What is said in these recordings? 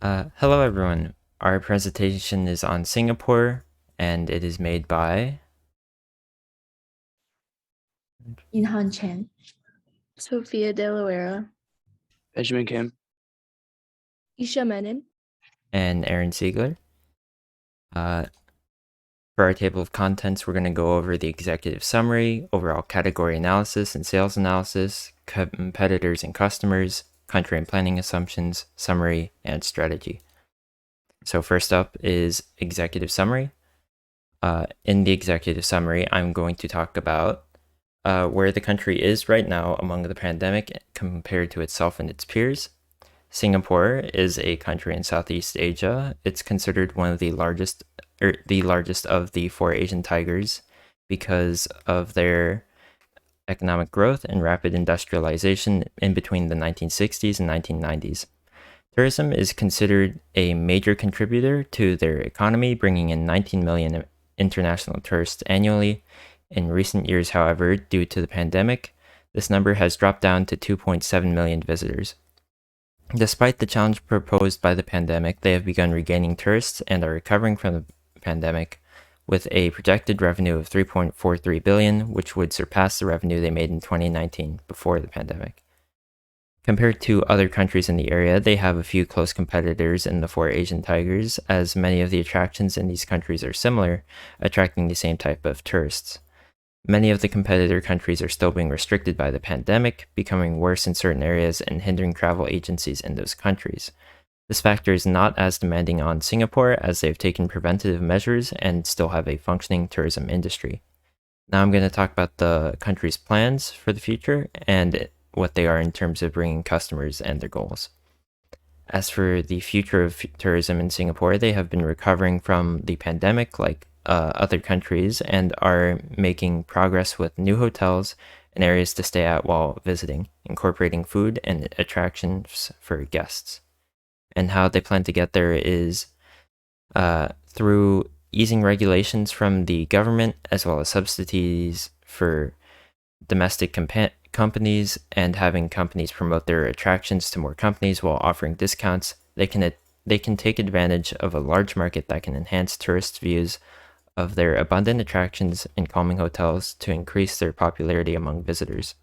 Hello everyone. Our presentation is on Singapore and it is made by Inhan Chen. Sophia Delavera. Benjamin Kim. Isha Menon. and Aaron Siegler. For our table of contents, we're going to go over the executive summary, overall category analysis and sales analysis, competitors and customers, country and planning assumptions, summary, and strategy. So first up is executive summary. In the executive summary, I'm going to talk about where the country is right now among the pandemic compared to itself and its peers. Singapore is a country in Southeast Asia. It's considered one of the largest of the four Asian tigers because of their economic growth and rapid industrialization in between the 1960s and 1990s. Tourism is considered a major contributor to their economy, bringing in 19 million international tourists annually. In recent years, however, due to the pandemic, this number has dropped down to 2.7 million visitors. Despite the challenge proposed by the pandemic, they have begun regaining tourists and are recovering from the pandemic with a projected revenue of 3.43 billion, which would surpass the revenue they made in 2019 before the pandemic. Compared to other countries in the area, they have a few close competitors in the four Asian tigers, as many of the attractions in these countries are similar, attracting the same type of tourists. Many of the competitor countries are still being restricted by the pandemic, becoming worse in certain areas and hindering travel agencies in those countries. This factor is not as demanding on Singapore as they've taken preventative measures and still have a functioning tourism industry. Now I'm going to talk about the country's plans for the future and what they are in terms of bringing customers and their goals. As for the future of tourism in Singapore, they have been recovering from the pandemic like other countries and are making progress with new hotels and areas to stay at while visiting, incorporating food and attractions for guests. And how they plan to get there is through easing regulations from the government as well as subsidies for domestic companies and having companies promote their attractions to more companies while offering discounts. They can take advantage of a large market that can enhance tourists' views of their abundant attractions and calming hotels to increase their popularity among visitors.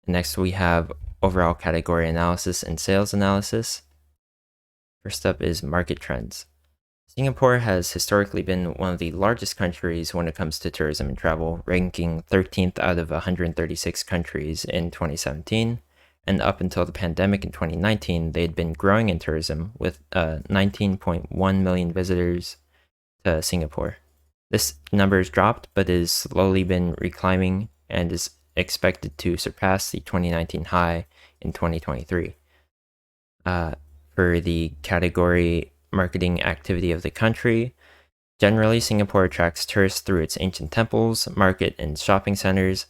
Next we have overall category analysis and sales analysis. First up is market trends. Singapore has historically been one of the largest countries when it comes to tourism and travel, ranking 13th out of 136 countries in 2017. And up until the pandemic in 2019, they had been growing in tourism with 19.1 million visitors to Singapore. This number has dropped, but has slowly been reclimbing and is expected to surpass the 2019 high in 2023. For the category marketing activity of the country, generally Singapore attracts tourists through its ancient temples, market and shopping centers,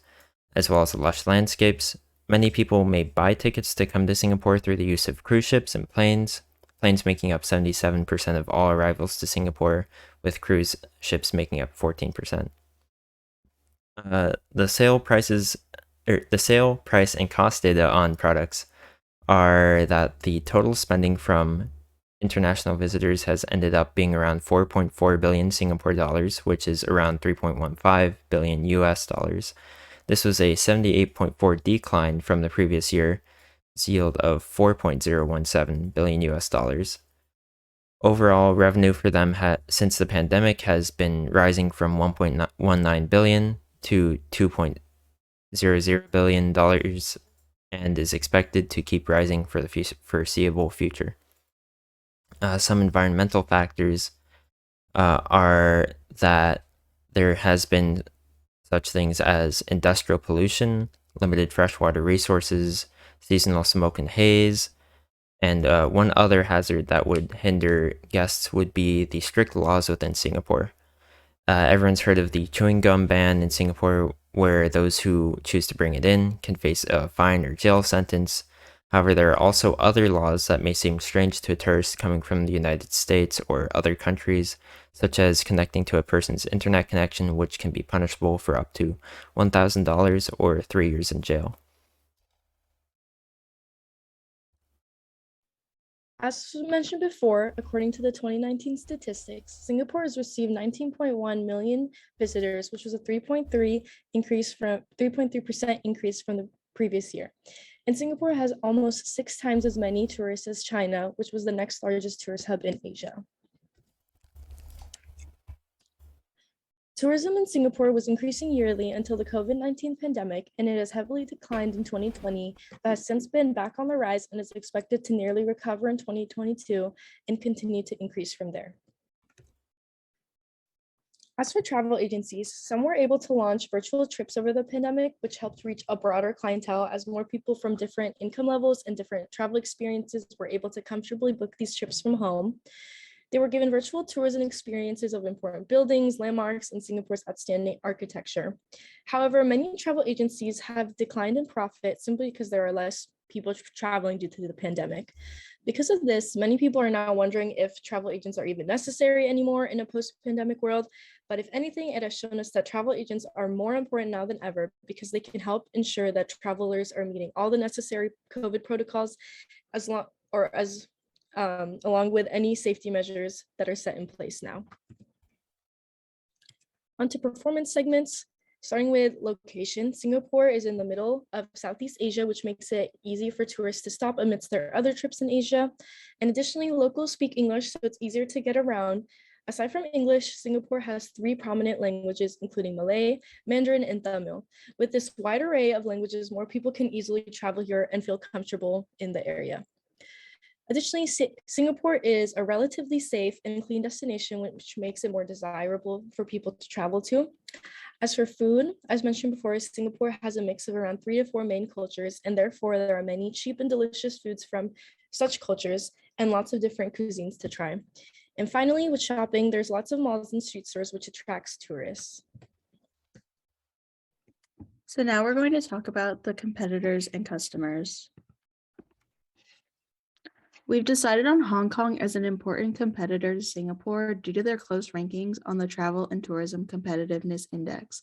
as well as lush landscapes. Many people may buy tickets to come to Singapore through the use of cruise ships and planes making up 77% of all arrivals to Singapore, with cruise ships making up 14%. The sale price and cost data on products are that the total spending from international visitors has ended up being around 4.4 billion Singapore dollars, which is around 3.15 billion US dollars. This was a 78.4 decline from the previous year's yield of 4.017 billion US dollars. Overall revenue for them since the pandemic has been rising from 1.19 billion to 2.00 billion dollars and is expected to keep rising for the foreseeable future. Some environmental factors are that there has been such things as industrial pollution, limited freshwater resources, seasonal smoke and haze, and one other hazard that would hinder guests would be the strict laws within Singapore. Everyone's heard of the chewing gum ban in Singapore, where those who choose to bring it in can face a fine or jail sentence. However, there are also other laws that may seem strange to a tourist coming from the United States or other countries, such as connecting to a person's internet connection, which can be punishable for up to $1,000 or 3 years in jail. As mentioned before, according to the 2019 statistics, Singapore has received 19.1 million visitors, which was a 3.3% increase from the previous year. And Singapore has almost 6 times as many tourists as China, which was the next largest tourist hub in Asia. Tourism in Singapore was increasing yearly until the COVID-19 pandemic, and it has heavily declined in 2020, but has since been back on the rise and is expected to nearly recover in 2022 and continue to increase from there. As for travel agencies, some were able to launch virtual trips over the pandemic, which helped reach a broader clientele as more people from different income levels and different travel experiences were able to comfortably book these trips from home. They were given virtual tours and experiences of important buildings, landmarks, and Singapore's outstanding architecture. However, many travel agencies have declined in profit simply because there are less people traveling due to the pandemic. Because of this, many people are now wondering if travel agents are even necessary anymore in a post-pandemic world. But if anything, it has shown us that travel agents are more important now than ever because they can help ensure that travelers are meeting all the necessary COVID protocols along with any safety measures that are set in place now. Onto performance segments. Starting with location, Singapore is in the middle of Southeast Asia, which makes it easy for tourists to stop amidst their other trips in Asia. And additionally, locals speak English, so it's easier to get around. Aside from English, Singapore has 3 prominent languages, including Malay, Mandarin, and Tamil. With this wide array of languages, more people can easily travel here and feel comfortable in the area. Additionally, Singapore is a relatively safe and clean destination, which makes it more desirable for people to travel to. As for food, as mentioned before, Singapore has a mix of around 3 to 4 main cultures, and therefore there are many cheap and delicious foods from such cultures and lots of different cuisines to try. And finally, with shopping, there's lots of malls and street stores, which attracts tourists. So now we're going to talk about the competitors and customers. We've decided on Hong Kong as an important competitor to Singapore due to their close rankings on the Travel and Tourism Competitiveness Index.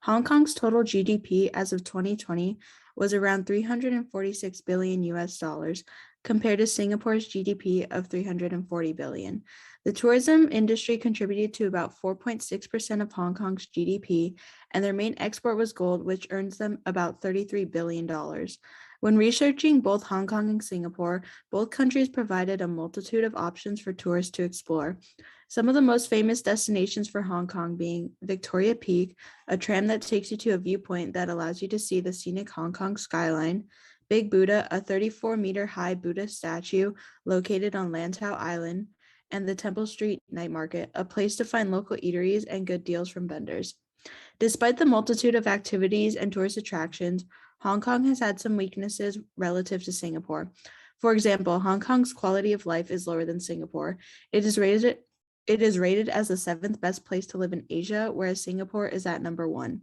Hong Kong's total GDP as of 2020 was around 346 billion US dollars, compared to Singapore's GDP of 340 billion. The tourism industry contributed to about 4.6% of Hong Kong's GDP, and their main export was gold, which earns them about $33 billion. When researching both Hong Kong and Singapore, both countries provided a multitude of options for tourists to explore. Some of the most famous destinations for Hong Kong being Victoria Peak, a tram that takes you to a viewpoint that allows you to see the scenic Hong Kong skyline, Big Buddha, a 34-meter high Buddha statue located on Lantau Island, and the Temple Street Night Market, a place to find local eateries and good deals from vendors. Despite the multitude of activities and tourist attractions, Hong Kong has had some weaknesses relative to Singapore. For example, Hong Kong's quality of life is lower than Singapore. It is rated as the 7th best place to live in Asia, whereas Singapore is at number 1.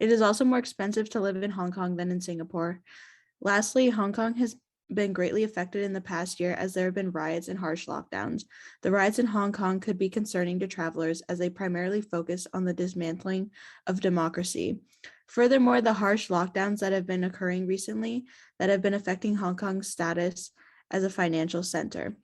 It is also more expensive to live in Hong Kong than in Singapore. Lastly, Hong Kong has been greatly affected in the past year as there have been riots and harsh lockdowns. The riots in Hong Kong could be concerning to travelers as they primarily focus on the dismantling of democracy. Furthermore, the harsh lockdowns that have been occurring recently that have been affecting Hong Kong's status as a financial center.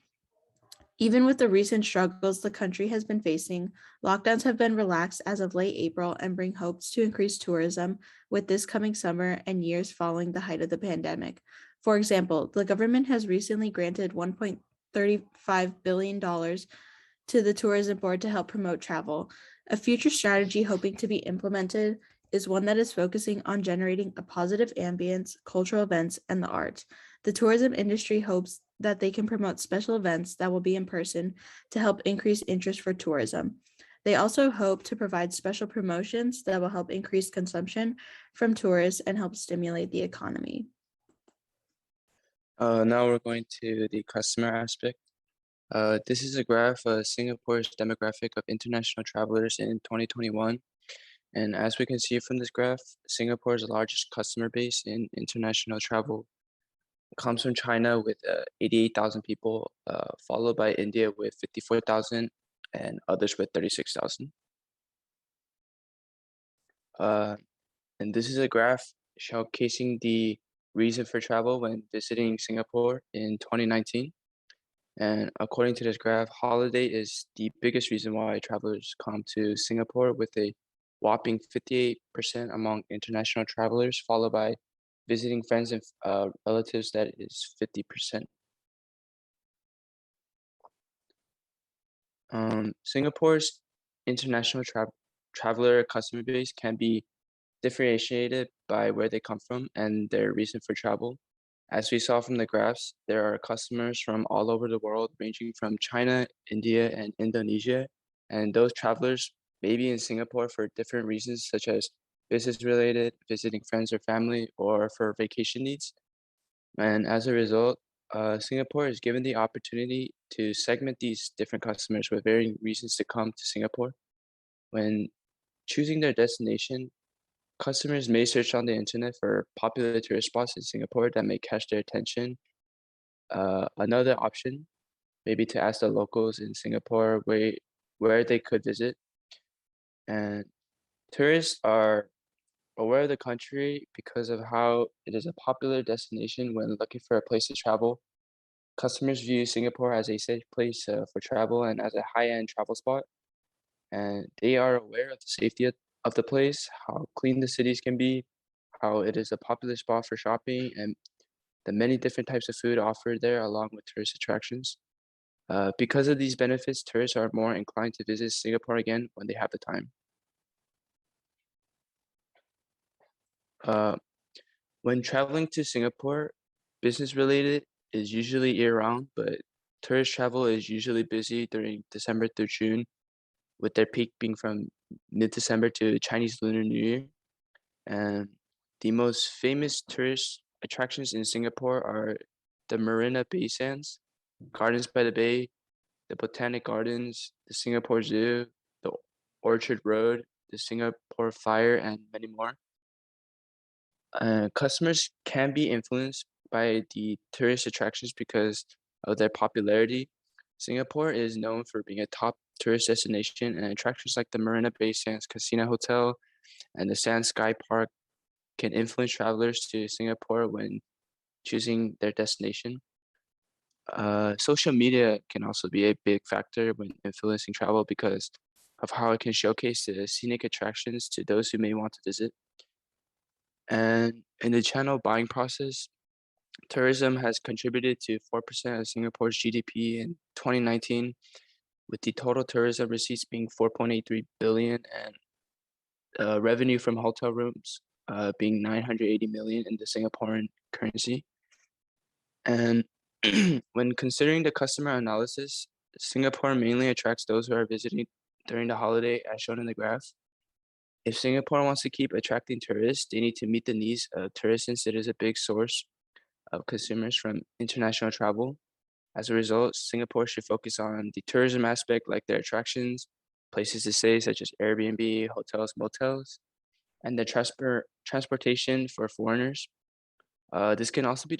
Even with the recent struggles the country has been facing, lockdowns have been relaxed as of late April and bring hopes to increase tourism with this coming summer and years following the height of the pandemic. For example, the government has recently granted $1.35 billion to the Tourism Board to help promote travel. A future strategy hoping to be implemented is one that is focusing on generating a positive ambience, cultural events, and the arts. The tourism industry hopes that they can promote special events that will be in person to help increase interest for tourism. They also hope to provide special promotions that will help increase consumption from tourists and help stimulate the economy. Now we're going to the customer aspect. This is a graph of Singapore's demographic of international travelers in 2021. And as we can see from this graph, Singapore's largest customer base in international travel comes from China with 88,000 people, followed by India with 54,000 and others with 36,000. And this is a graph showcasing the reason for travel when visiting Singapore in 2019. And according to this graph, holiday is the biggest reason why travelers come to Singapore, with a whopping 58% among international travelers, followed by visiting friends and relatives, that is 50%. Singapore's international traveler customer base can be differentiated by where they come from and their reason for travel. As we saw from the graphs, there are customers from all over the world, ranging from China, India, and Indonesia. And those travelers may be in Singapore for different reasons, such as business related, visiting friends or family, or for vacation needs. And as a result, Singapore is given the opportunity to segment these different customers with varying reasons to come to Singapore. When choosing their destination, customers may search on the internet for popular tourist spots in Singapore that may catch their attention. Another option may be to ask the locals in Singapore where they could visit. And tourists are aware of the country because of how it is a popular destination when looking for a place to travel. Customers view Singapore as a safe place for travel and as a high-end travel spot. And they are aware of the safety of the place, how clean the cities can be, how it is a popular spot for shopping, and the many different types of food offered there, along with tourist attractions. Because of these benefits, tourists are more inclined to visit Singapore again when they have the time. Uh, when traveling to Singapore, business related is usually year-round, but tourist travel is usually busy during December through June, with their peak being from mid-December to Chinese Lunar New Year. And the most famous tourist attractions in Singapore are the Marina Bay Sands, Gardens by the Bay, the Botanic Gardens, the Singapore Zoo, the Orchard Road, the Singapore Flyer, and many more. Customers can be influenced by the tourist attractions because of their popularity. Singapore is known for being a top tourist destination, and attractions like the Marina Bay Sands Casino Hotel and the Sand Sky Park can influence travelers to Singapore when choosing their destination. Social media can also be a big factor when influencing travel because of how it can showcase the scenic attractions to those who may want to visit. And in the channel buying process, tourism has contributed to 4% of Singapore's GDP in 2019, with the total tourism receipts being 4.83 billion and revenue from hotel rooms being 980 million in the Singaporean currency. And when considering the customer analysis, Singapore mainly attracts those who are visiting during the holiday, as shown in the graph. If Singapore wants to keep attracting tourists, they need to meet the needs of tourists, since it is a big source of consumers from international travel. As a result, Singapore should focus on the tourism aspect, like their attractions, places to stay such as Airbnb, hotels, motels, and the transportation for foreigners. This can also be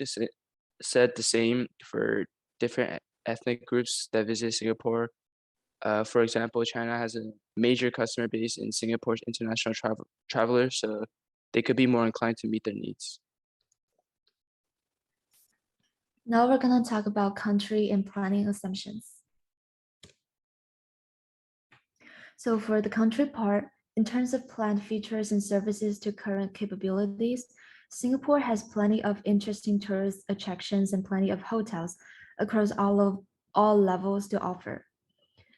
said the same for different ethnic groups that visit Singapore. For example, China has a major customer base in Singapore's international travelers, so they could be more inclined to meet their needs. Now we're going to talk about country and planning assumptions. So for the country part, in terms of planned features and services to current capabilities, Singapore has plenty of interesting tourist attractions and plenty of hotels across all levels to offer.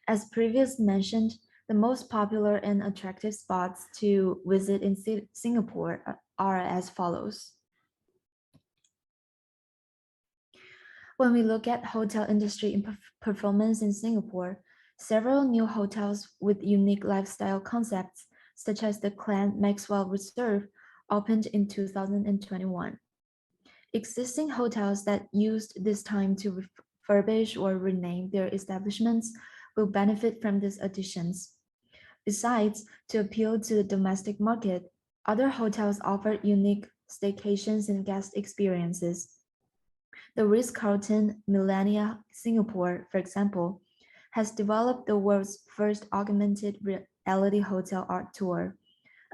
As previously mentioned, the most popular and attractive spots to visit in Singapore are as follows. When we look at hotel industry performance in Singapore, several new hotels with unique lifestyle concepts, such as the Clan Maxwell Reserve, opened in 2021. Existing hotels that used this time to refurbish or rename their establishments will benefit from these additions. Besides, to appeal to the domestic market, other hotels offer unique staycations and guest experiences. The Ritz-Carlton Millenia Singapore, for example, has developed the world's first augmented reality hotel art tour,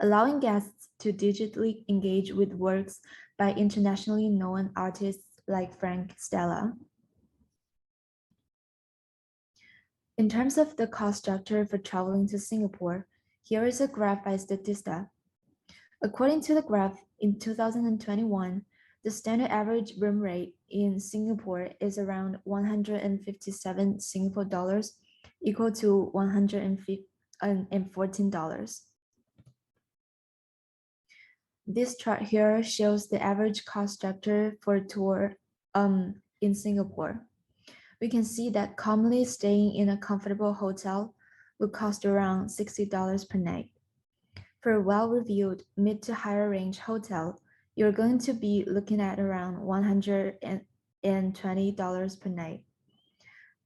allowing guests to digitally engage with works by internationally known artists like Frank Stella. In terms of the cost structure for traveling to Singapore, here is a graph by Statista. According to the graph, in 2021, the standard average room rate in Singapore is around 157 Singapore dollars, equal to $114. This chart here shows the average cost structure for a tour in Singapore. We can see that commonly staying in a comfortable hotel would cost around $60 per night. For a well-reviewed mid to higher range hotel, you're going to be looking at around $120 per night.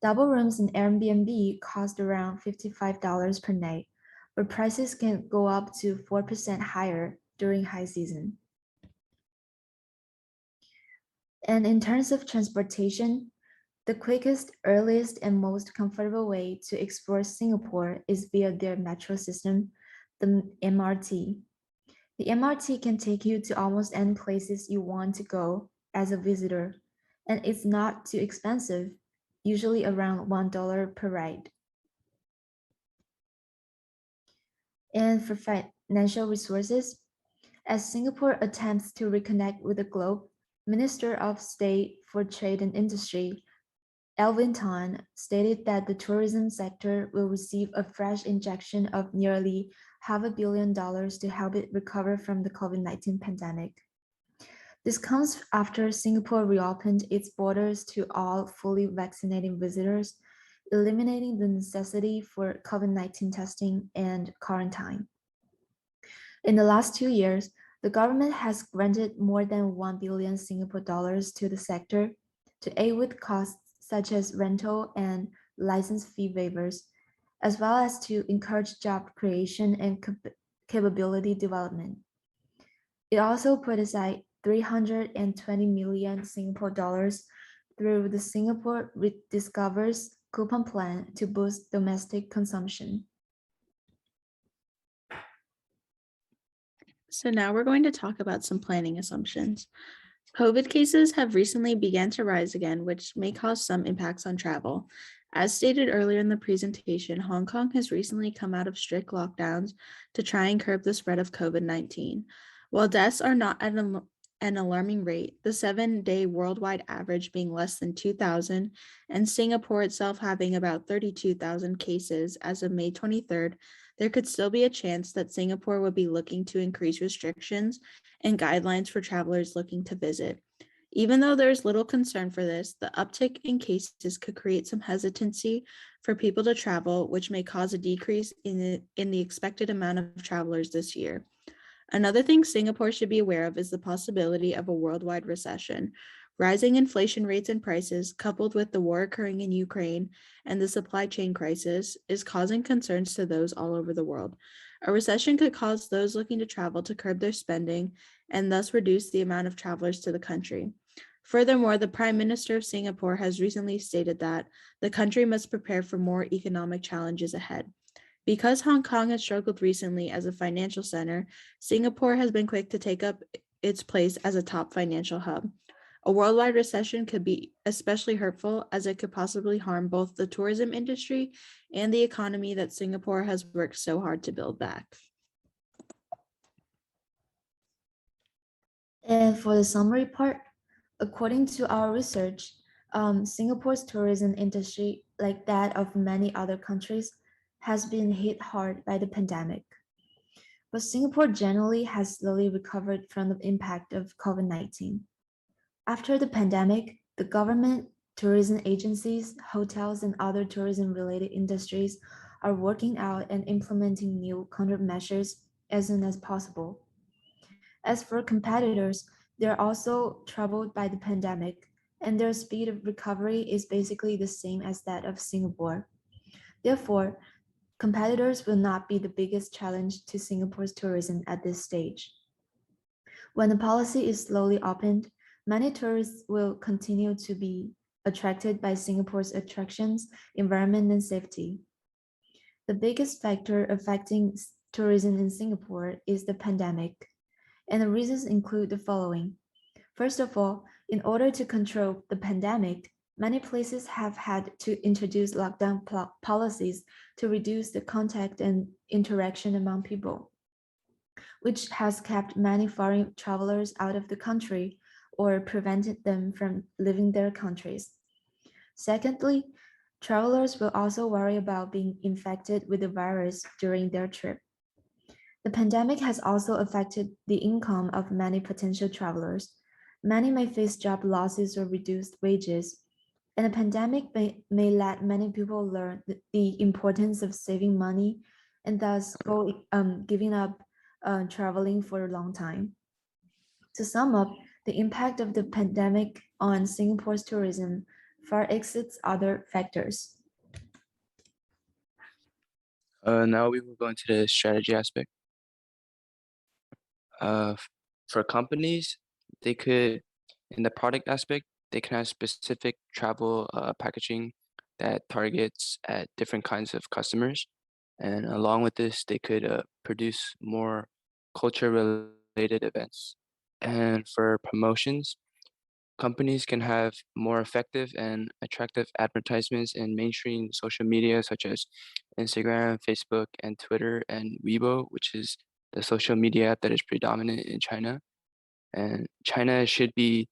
Double rooms in Airbnb cost around $55 per night, but prices can go up to 4% higher during high season. And in terms of transportation, the quickest, earliest, and most comfortable way to explore Singapore is via their metro system, the MRT. The MRT can take you to almost any places you want to go as a visitor, and it's not too expensive, usually around $1 per ride. And for financial resources, as Singapore attempts to reconnect with the globe, Minister of State for Trade and Industry Alvin Tan stated that the tourism sector will receive a fresh injection of nearly $500 million to help it recover from the COVID-19 pandemic. This comes after Singapore reopened its borders to all fully vaccinated visitors, eliminating the necessity for COVID-19 testing and quarantine. In the last 2 years, the government has granted more than 1 billion Singapore dollars to the sector to aid with costs such as rental and license fee waivers, as well as to encourage job creation and capability development. It also put aside 320 million Singapore dollars through the Singapore Rediscovers coupon plan to boost domestic consumption. So now we're going to talk about some planning assumptions. COVID cases have recently begun to rise again, which may cause some impacts on travel. As stated earlier in the presentation, Hong Kong has recently come out of strict lockdowns to try and curb the spread of COVID-19. While deaths are not at an alarming rate, the 7-day worldwide average being less than 2,000, and Singapore itself having about 32,000 cases as of May 23rd, there could still be a chance that Singapore would be looking to increase restrictions and guidelines for travelers looking to visit. Even though there's little concern for this, the uptick in cases could create some hesitancy for people to travel, which may cause a decrease in the expected amount of travelers this year. Another thing Singapore should be aware of is the possibility of a worldwide recession. Rising inflation rates and prices, coupled with the war occurring in Ukraine and the supply chain crisis, is causing concerns to those all over the world. A recession could cause those looking to travel to curb their spending and thus reduce the amount of travelers to the country. Furthermore, the Prime Minister of Singapore has recently stated that the country must prepare for more economic challenges ahead. Because Hong Kong has struggled recently as a financial center, Singapore has been quick to take up its place as a top financial hub. A worldwide recession could be especially hurtful as it could possibly harm both the tourism industry and the economy that Singapore has worked so hard to build back. And for the summary part, according to our research, Singapore's tourism industry, like that of many other countries, has been hit hard by the pandemic. But Singapore generally has slowly recovered from the impact of COVID-19. After the pandemic, the government, tourism agencies, hotels, and other tourism-related industries are working out and implementing new countermeasures as soon as possible. As for competitors, they're also troubled by the pandemic, and their speed of recovery is basically the same as that of Singapore. Therefore, competitors will not be the biggest challenge to Singapore's tourism at this stage. When the policy is slowly opened, many tourists will continue to be attracted by Singapore's attractions, environment, and safety. The biggest factor affecting tourism in Singapore is the pandemic, and the reasons include the following. First of all, in order to control the pandemic, Many places have had to introduce lockdown policies to reduce the contact and interaction among people, which has kept many foreign travelers out of the country or prevented them from leaving their countries. Secondly, travelers will also worry about being infected with the virus during their trip. The pandemic has also affected the income of many potential travelers. Many may face job losses or reduced wages, and the pandemic may let many people learn the importance of saving money and thus giving up traveling for a long time. To sum up, the impact of the pandemic on Singapore's tourism far exceeds other factors. Now we will go into the strategy aspect. For companies, they could, in the product aspect, they can have specific travel packaging that targets at different kinds of customers. And along with this, they could produce more culture-related events. And for promotions, companies can have more effective and attractive advertisements in mainstream social media such as Instagram, Facebook, and Twitter, and Weibo, which is the social media app that is predominant in China. And China should be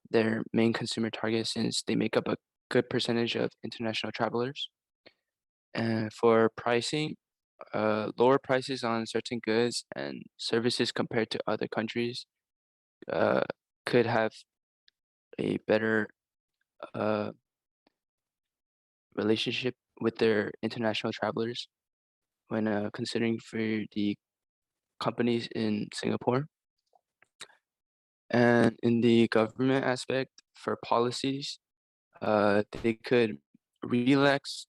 their main consumer target since they make up a good percentage of international travelers. And for pricing, lower prices on certain goods and services compared to other countries uh, could have a better uh, relationship with their international travelers when considering for the companies in Singapore. And in the government aspect, for policies, they could relax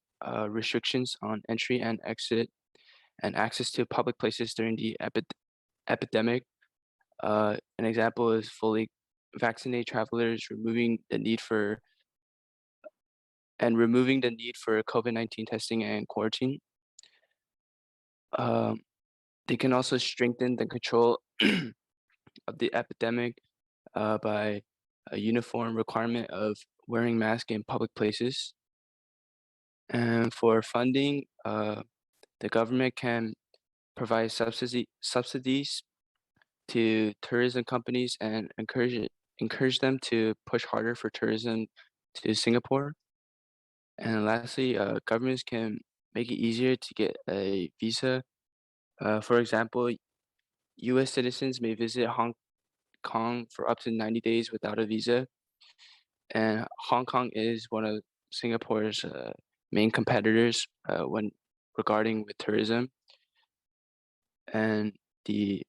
restrictions on entry and exit and access to public places during the epidemic. An example is fully vaccinate travelers, removing the need for COVID-19 testing and quarantine. Um, they can also strengthen the control of the epidemic by a uniform requirement of wearing masks in public places. And for funding, the government can provide subsidies to tourism companies and encourage them to push harder for tourism to Singapore. And lastly, governments can make it easier to get a visa. For example, U.S. citizens may visit Hong Kong for up to 90 days without a visa, and Hong Kong is one of Singapore's main competitors when regarding with tourism. And the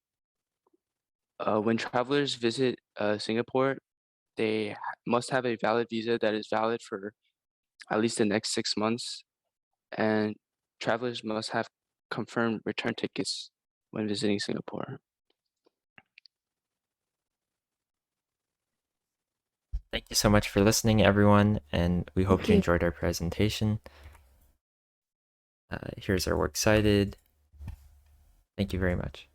when travelers visit Singapore, they must have a valid visa that is valid for at least the next 6 months, and travelers must have confirmed return tickets when visiting Singapore. Thank you so much for listening, everyone, and we hope Thank you you. enjoyed our presentation. Here's our works cited. Thank you very much.